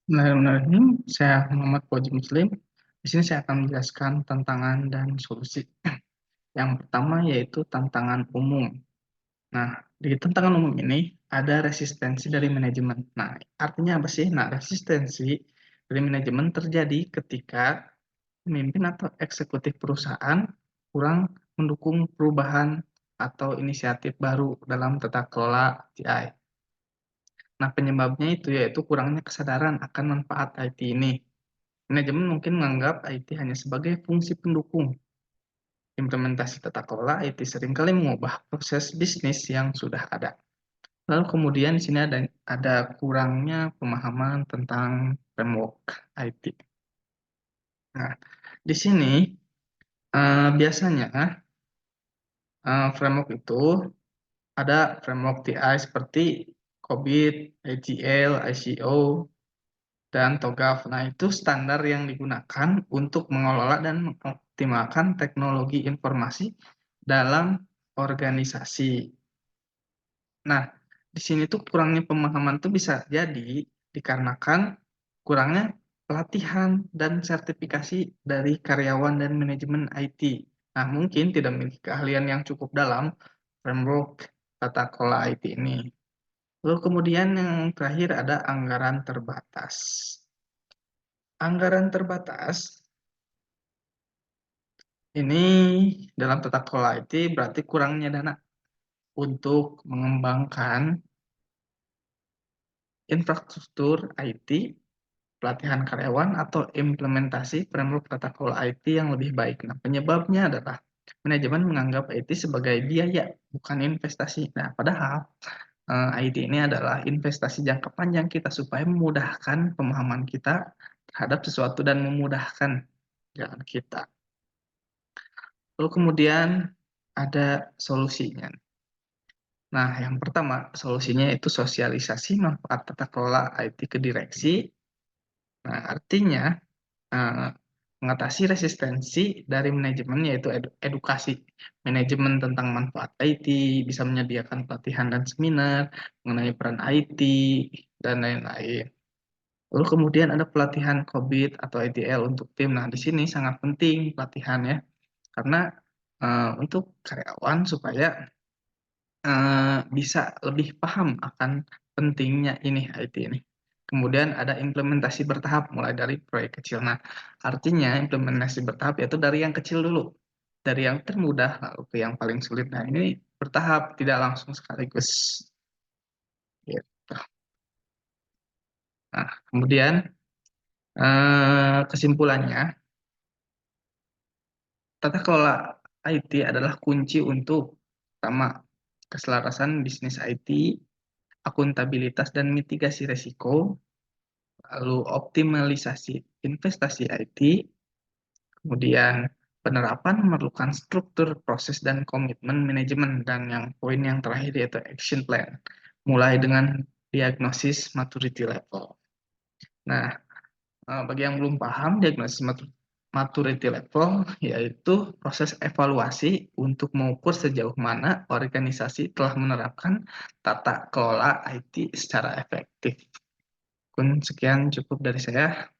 Bismillahirrahmanirrahim. Saya Muhammad Fauzi Muslim. Di sini saya akan menjelaskan tantangan dan solusi. Yang pertama yaitu tantangan umum. Nah, di tantangan umum ini ada resistensi dari manajemen. Nah, artinya apa sih? Nah, resistensi dari manajemen terjadi ketika pemimpin atau eksekutif perusahaan kurang mendukung perubahan atau inisiatif baru dalam tata kelola TI. Nah, penyebabnya itu yaitu kurangnya kesadaran akan manfaat IT ini. Manajemen mungkin menganggap IT hanya sebagai fungsi pendukung. Implementasi tata kelola IT seringkali mengubah proses bisnis yang sudah ada. Lalu kemudian di sini ada kurangnya pemahaman tentang framework IT. Nah, di sini biasanya framework itu ada framework TI seperti COBIT, AGL, ICO, dan TOGAF. Nah, itu standar yang digunakan untuk mengelola dan mengoptimalkan teknologi informasi dalam organisasi. Nah, di sini tuh kurangnya pemahaman tuh bisa jadi dikarenakan kurangnya pelatihan dan sertifikasi dari karyawan dan manajemen IT. Nah, mungkin tidak memiliki keahlian yang cukup dalam framework tata kelola IT ini. Lalu kemudian yang terakhir ada anggaran terbatas. Anggaran terbatas ini dalam tata kelola IT berarti kurangnya dana untuk mengembangkan infrastruktur IT, pelatihan karyawan, atau implementasi framework tata kelola IT yang lebih baik. Nah, penyebabnya adalah manajemen menganggap IT sebagai biaya, bukan investasi. Nah, padahal IT ini adalah investasi jangka panjang kita supaya memudahkan pemahaman kita terhadap sesuatu dan memudahkan jalan kita. Lalu kemudian ada solusinya. Nah, yang pertama solusinya itu sosialisasi manfaat tata kelola IT ke direksi. Nah, artinya eh, mengatasi resistensi dari manajemen yaitu edukasi manajemen tentang manfaat IT, bisa menyediakan pelatihan dan seminar mengenai peran IT dan lain-lain. Lalu kemudian ada pelatihan COVID atau ITL untuk tim. Nah, di sini sangat penting pelatihan ya, karena untuk karyawan supaya bisa lebih paham akan pentingnya ini IT ini. Kemudian ada implementasi bertahap mulai dari proyek kecil. Nah, artinya implementasi bertahap yaitu dari yang kecil dulu, dari yang termudah lalu ke yang paling sulit. Nah, ini bertahap, tidak langsung sekaligus. Gitu. Nah, kemudian kesimpulannya, tata kelola IT adalah kunci untuk pertama keselarasan bisnis IT, akuntabilitas dan mitigasi resiko, lalu optimalisasi investasi IT, kemudian penerapan memerlukan struktur proses dan komitmen manajemen, dan yang poin yang terakhir yaitu action plan, mulai dengan diagnosis maturity level. Nah, bagi yang belum paham, diagnosis maturity level yaitu proses evaluasi untuk mengukur sejauh mana organisasi telah menerapkan tata kelola IT secara efektif. Sekian cukup dari saya.